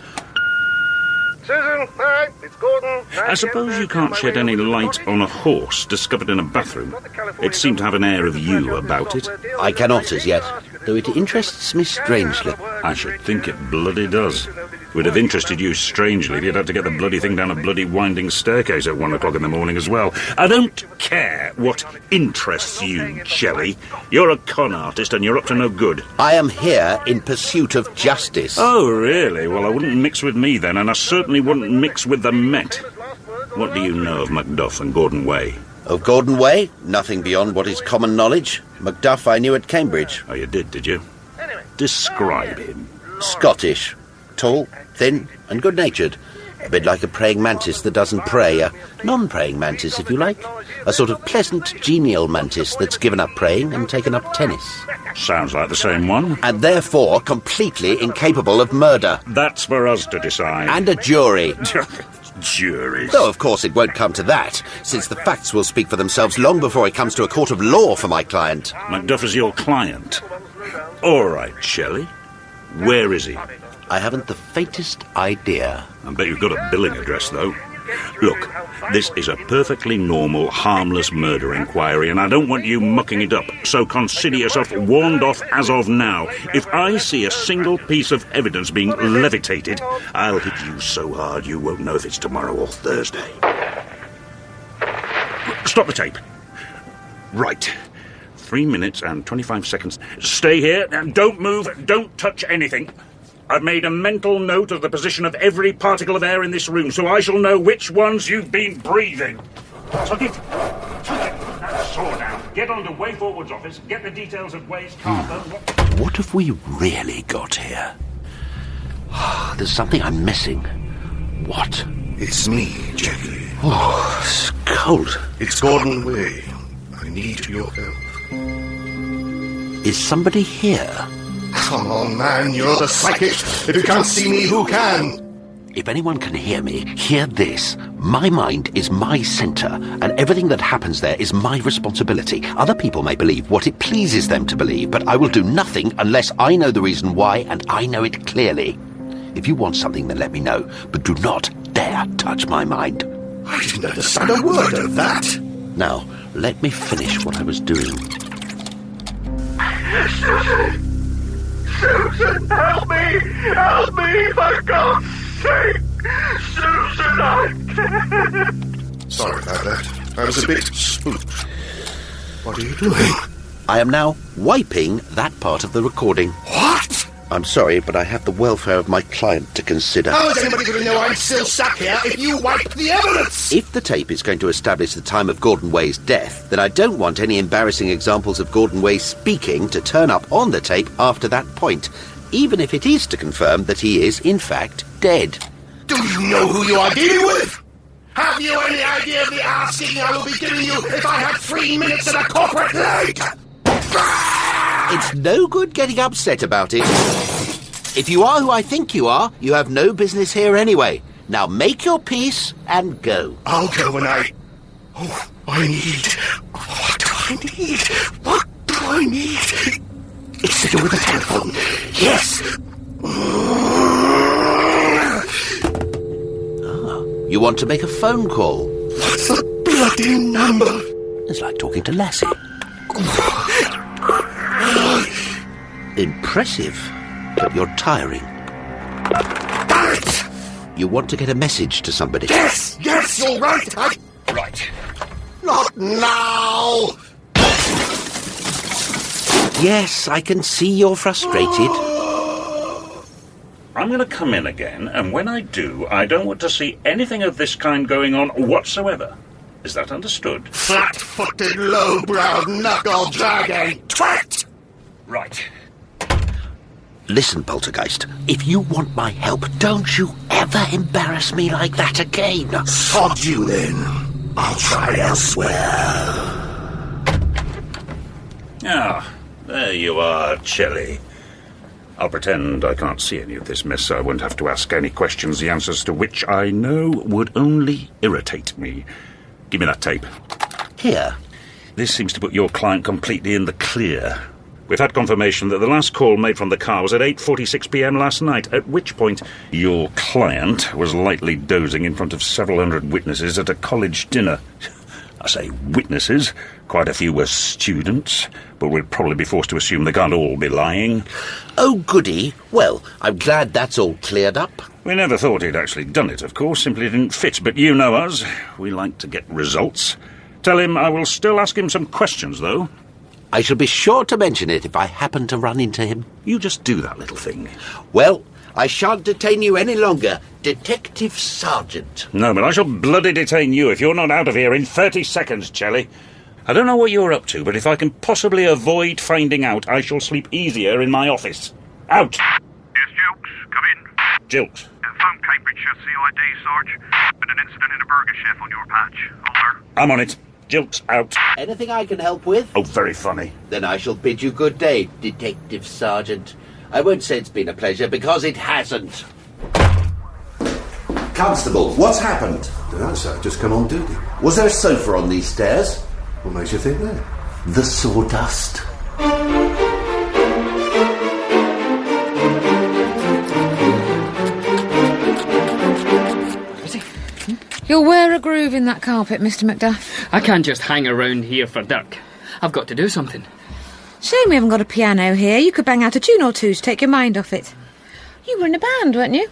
Susan, hi, it's Gordon. I suppose you can't shed any light on a horse discovered in a bathroom. It seemed to have an air of you about it. I cannot as yet, though it interests me strangely. I should think it bloody does. It would have interested you strangely if you'd had to get the bloody thing down a bloody winding staircase at 1 o'clock in the morning as well. I don't care what interests you, Shelley. You're a con artist and you're up to no good. I am here in pursuit of justice. Oh, really? Well, I wouldn't mix with me then, and I certainly wouldn't mix with the Met. What do you know of Macduff and Gordon Way? Of Gordon Way? Nothing beyond what is common knowledge. Macduff I knew at Cambridge. Oh, you did you? Describe him. Scottish. Tall, thin, and good-natured. A bit like a praying mantis that doesn't pray. A non-praying mantis, if you like. A sort of pleasant, genial mantis that's given up praying and taken up tennis. Sounds like the same one. And therefore completely incapable of murder. That's for us to decide. And a jury. juries. Though, of course, it won't come to that, since the facts will speak for themselves long before it comes to a court of law for my client. Macduff is your client. All right, Shelley. Where is he? I haven't the faintest idea. I bet you've got a billing address, though. Look, this is a perfectly normal, harmless murder inquiry, and I don't want you mucking it up, so consider yourself warned off as of now. If I see a single piece of evidence being levitated, I'll hit you so hard you won't know if it's tomorrow or Thursday. Stop the tape. Right. 3 minutes and 25 seconds. Stay here, and don't move, don't touch anything. I've made a mental note of the position of every particle of air in this room, so I shall know which ones you've been breathing. Tuck it. That saw down. Get on to Way Forward's office, get the details of Way's car phone. What have we really got here? There's something I'm missing. What? It's me, Gentley. Oh, it's cold. It's Gordon Way. I need your help. Is somebody here? Come on, man, you're the psychic. If you can't see me, who can? If anyone can hear me, hear this. My mind is my centre, and everything that happens there is my responsibility. Other people may believe what it pleases them to believe, but I will do nothing unless I know the reason why, and I know it clearly. If you want something, then let me know, but do not dare touch my mind. I didn't understand a word of that. Now, let me finish what I was doing. Susan, help me! Help me, for God's sake! Susan, Sorry about that. I was a bit spooked. What are you doing? I am now wiping that part of the recording. What? I'm sorry, but I have the welfare of my client to consider. How is anybody going to know I'm still sat here if you wipe the evidence? If the tape is going to establish the time of Gordon Way's death, then I don't want any embarrassing examples of Gordon Way speaking to turn up on the tape after that point, even if it is to confirm that he is, in fact, dead. Do you know who you are dealing with? Have you any idea of the asking I will be giving you if I had 3 minutes in a corporate leg? It's no good getting upset about it. If you are who I think you are, you have no business here anyway. Now make your peace and go. I'll go when I need... What do I need? What do I need? It's to do with the telephone. Yes! You want to make a phone call? What's the bloody number? It's like talking to Lassie. Impressive, but you're tiring. Damn it! You want to get a message to somebody? Yes, you're right. Right. Not now! Yes, I can see you're frustrated. I'm going to come in again, and when I do, I don't want to see anything of this kind going on whatsoever. Is that understood? Flat-footed, low-browed, knuckle-dragging twat! Right. Listen, Poltergeist, if you want my help, don't you ever embarrass me like that again. Sod you, then. I'll try elsewhere. Ah, there you are, Shelley. I'll pretend I can't see any of this mess, so I won't have to ask any questions, the answers to which I know would only irritate me. Give me that tape. Here. This seems to put your client completely in the clear. We've had confirmation that the last call made from the car was at 8:46 p.m. last night, at which point your client was lightly dozing in front of several hundred witnesses at a college dinner. I say witnesses. Quite a few were students, but we'd probably be forced to assume they can't all be lying. Oh, goody. Well, I'm glad that's all cleared up. We never thought he'd actually done it, of course. Simply didn't fit. But you know us. We like to get results. Tell him I will still ask him some questions, though. I shall be sure to mention it if I happen to run into him. You just do that little thing. Well, I shan't detain you any longer, Detective Sergeant. No, but I shall bloody detain you if you're not out of here in 30 seconds, Shelley. I don't know what you're up to, but if I can possibly avoid finding out, I shall sleep easier in my office. Out! Yes, Jilks, come in. Jilks. Phone Cambridgeshire CID, Sarge. Been an incident in a burger chef on your patch. Over. I'm on it. Jilks out. Anything I can help with? Oh, very funny. Then I shall bid you good day, Detective Sergeant. I won't say it's been a pleasure, because it hasn't. Constable, what's happened? Don't know, sir. Just come on duty. Was there a sofa on these stairs? What makes you think that? The sawdust. You'll wear a groove in that carpet, Mr. Macduff. I can't just hang around here for Dirk. I've got to do something. Shame we haven't got a piano here. You could bang out a tune or two to take your mind off it. You were in a band, weren't you?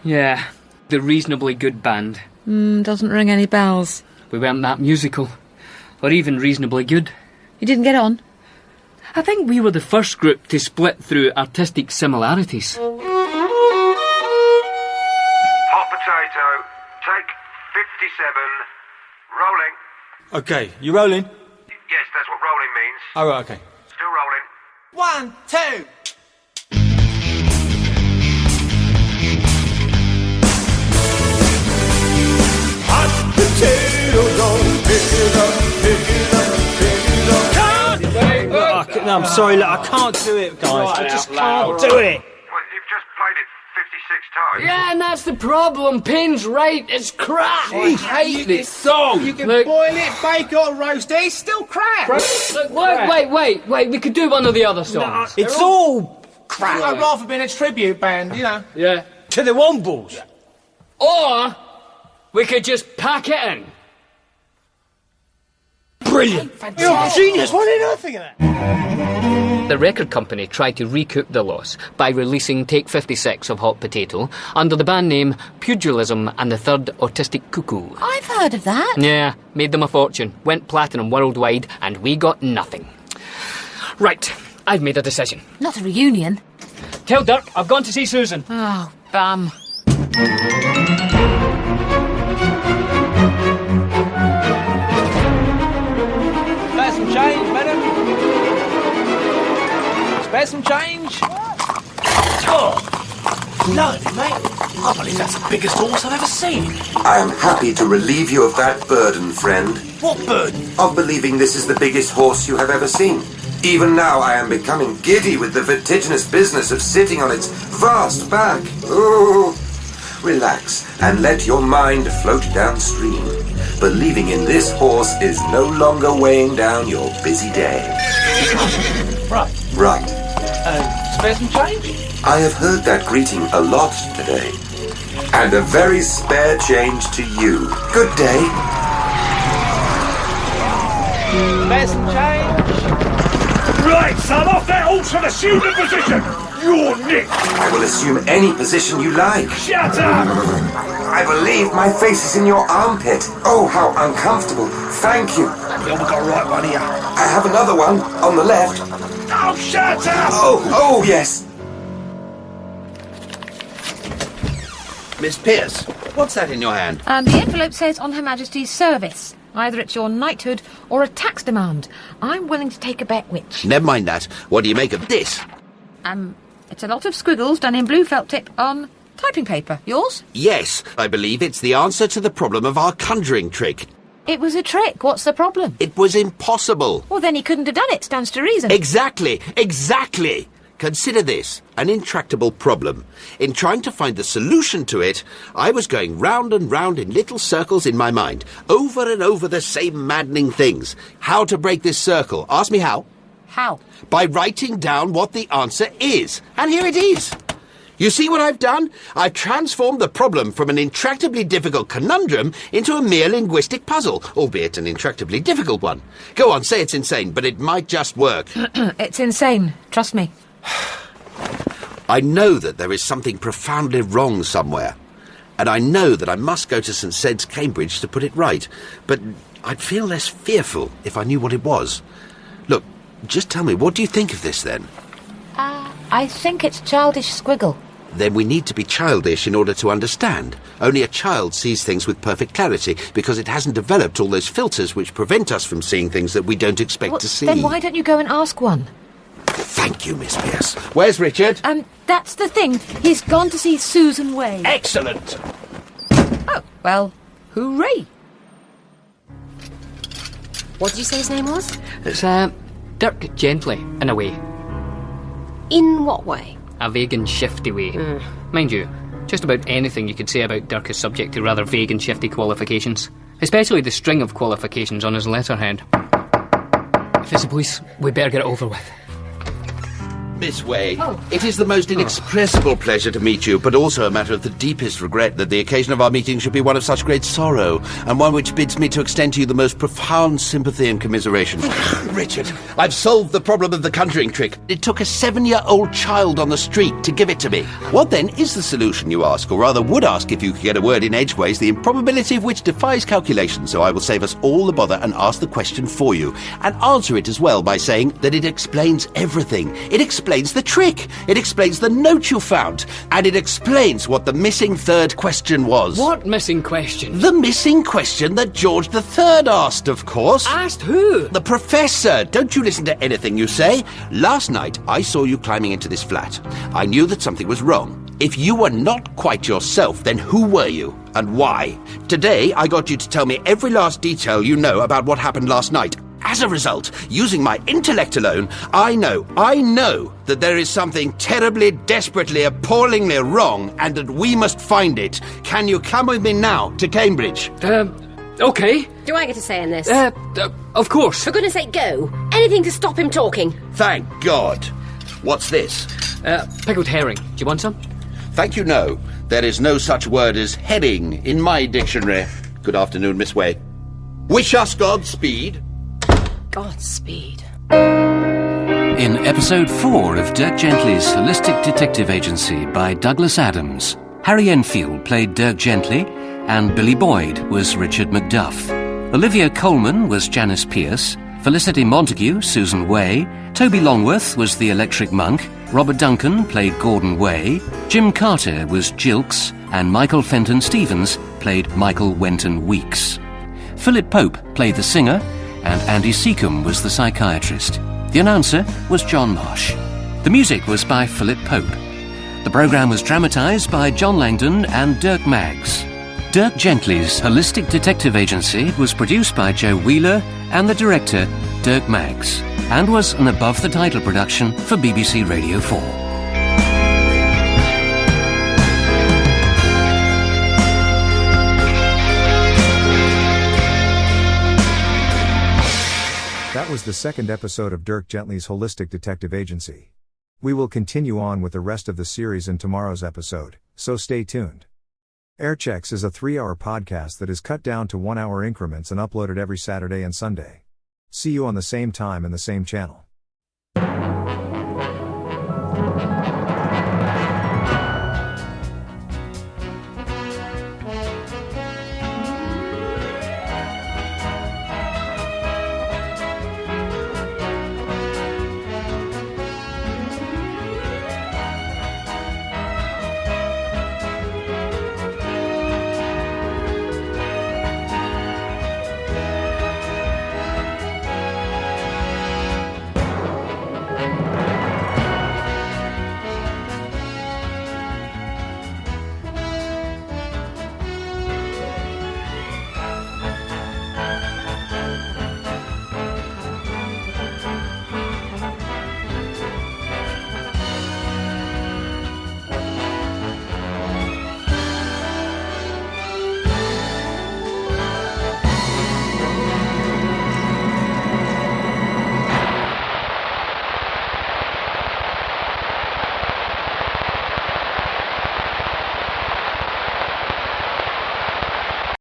Yeah, the reasonably good band. Doesn't ring any bells. We weren't that musical, or even reasonably good. You didn't get on? I think we were the first group to split through artistic similarities. Hot potato. Take 57. Rolling. Okay, you rolling? Yes, that's what rolling means. Oh, right, okay. Still rolling. 1, 2. Hot potato, don't pick it up, pick it up, pick it up. No, I'm sorry, look, I can't do it, guys. I just can't do it. Well, you've just played it 56 times. Yeah, and that's the problem. Pin's right, it's crap. I hate this song. You can boil it, bake it, or roast it. It's still crap. Look, wait. We could do one of the other songs. It's all crap. I'd rather be in a tribute band, you know. Yeah. To the Wombles. Or we could just pack it in. Brilliant. You're a genius. Why didn't I think of that? The record company tried to recoup the loss by releasing Take 56 of Hot Potato under the band name Pugilism and the Third Autistic Cuckoo. I've heard of that. Yeah, made them a fortune, went platinum worldwide, and we got nothing. Right, I've made a decision. Not a reunion. Tell Dirk I've gone to see Susan. Oh, bum. Spare some change, madam. Spare some change. Oh, bloody mate. I believe that's the biggest horse I've ever seen. I am happy to relieve you of that burden, friend. What burden? Of believing this is the biggest horse you have ever seen. Even now I am becoming giddy with the vertiginous business of sitting on its vast back. Ooh. Relax and let your mind float downstream. Believing in this horse is no longer weighing down your busy day. Right. Spare some change? I have heard that greeting a lot today. And a very spare change to you. Good day. Spare some change? Right, son, off that horse and assume the position. You're Nick. I will assume any position you like. Shut up! I believe my face is in your armpit. Oh, how uncomfortable. Thank you. We haven't got a right one here. I have another one on the left. Oh, shut up! Oh, yes. Miss Pierce, what's that in your hand? And the envelope says on Her Majesty's service. Either it's your knighthood or a tax demand. I'm willing to take a bet which. Never mind that. What do you make of this? It's a lot of squiggles done in blue felt tip on typing paper. Yours? Yes, I believe it's the answer to the problem of our conjuring trick. It was a trick. What's the problem? It was impossible. Well, then he couldn't have done it. Stands to reason. Exactly. Consider this, an intractable problem. In trying to find the solution to it, I was going round and round in little circles in my mind, over and over the same maddening things. How to break this circle? Ask me how. How? By writing down what the answer is. And here it is. You see what I've done? I've transformed the problem from an intractably difficult conundrum into a mere linguistic puzzle, albeit an intractably difficult one. Go on, say it's insane, but it might just work. It's insane. Trust me. I know that there is something profoundly wrong somewhere, and I know that I must go to St. Sed's, Cambridge, to put it right, but I'd feel less fearful if I knew what it was. Look, just tell me, what do you think of this, then? I think it's childish squiggle. Then we need to be childish in order to understand. Only a child sees things with perfect clarity, because it hasn't developed all those filters which prevent us from seeing things that we don't expect to see. Then why don't you go and ask one? Thank you, Miss Pierce. Where's Richard? That's the thing. He's gone to see Susan Way. Excellent. Oh, well, hooray. What did you say his name was? It's, Dirk Gentley, in a way. In what way? A vague and shifty way. Mind you, Just about anything you could say about Dirk is subject to rather vague and shifty qualifications, especially the string of qualifications on his letterhead. If it's the police, we better get it over with. Miss Way, it is the most inexpressible pleasure to meet you, but also a matter of the deepest regret that the occasion of our meeting should be one of such great sorrow, and one which bids me to extend to you the most profound sympathy and commiseration. Richard, I've solved the problem of the conjuring trick. It took a 7-year-old child on the street to give it to me. What then is the solution, you ask, or rather would ask if you could get a word in edgeways, the improbability of which defies calculation, so I will save us all the bother and ask the question for you, and answer it as well by saying that it explains everything. It explains the trick, it explains the note you found, and it explains what the missing third question was. What missing question? The missing question that George III asked, of course. Asked who? The Professor. Don't you listen to anything you say. Last night, I saw you climbing into this flat. I knew that something was wrong. If you were not quite yourself, then who were you, and why? Today, I got you to tell me every last detail you know about what happened last night. As a result, using my intellect alone, I know that there is something terribly, desperately, appallingly wrong, and that we must find it. Can you come with me now to Cambridge? Okay. Do I get a say in this? Of course. For goodness sake, go. Anything to stop him talking. Thank God. What's this? Pickled herring. Do you want some? Thank you, no. There is no such word as herring in my dictionary. Good afternoon, Miss Way. Wish us Godspeed. Godspeed. In episode 4 of Dirk Gently's Holistic Detective Agency by Douglas Adams, Harry Enfield played Dirk Gently, and Billy Boyd was Richard Macduff. Olivia Colman was Janice Pierce, Felicity Montague, Susan Way, Toby Longworth was the Electric Monk, Robert Duncan played Gordon Way, Jim Carter was Jilks, and Michael Fenton Stevens played Michael Wenton Weeks. Philip Pope played the singer, and Andy Seacombe was the psychiatrist. The announcer was John Marsh. The music was by Philip Pope. The programme was dramatised by John Langdon and Dirk Maggs. Dirk Gently's Holistic Detective Agency was produced by Joe Wheeler and the director, Dirk Maggs, and was an above-the-title production for BBC Radio 4. That was the second episode of Dirk Gently's Holistic Detective Agency. We will continue on with the rest of the series in tomorrow's episode, so stay tuned. Airchecks is a 3-hour podcast that is cut down to 1-hour increments and uploaded every Saturday and Sunday. See you on the same time and the same channel.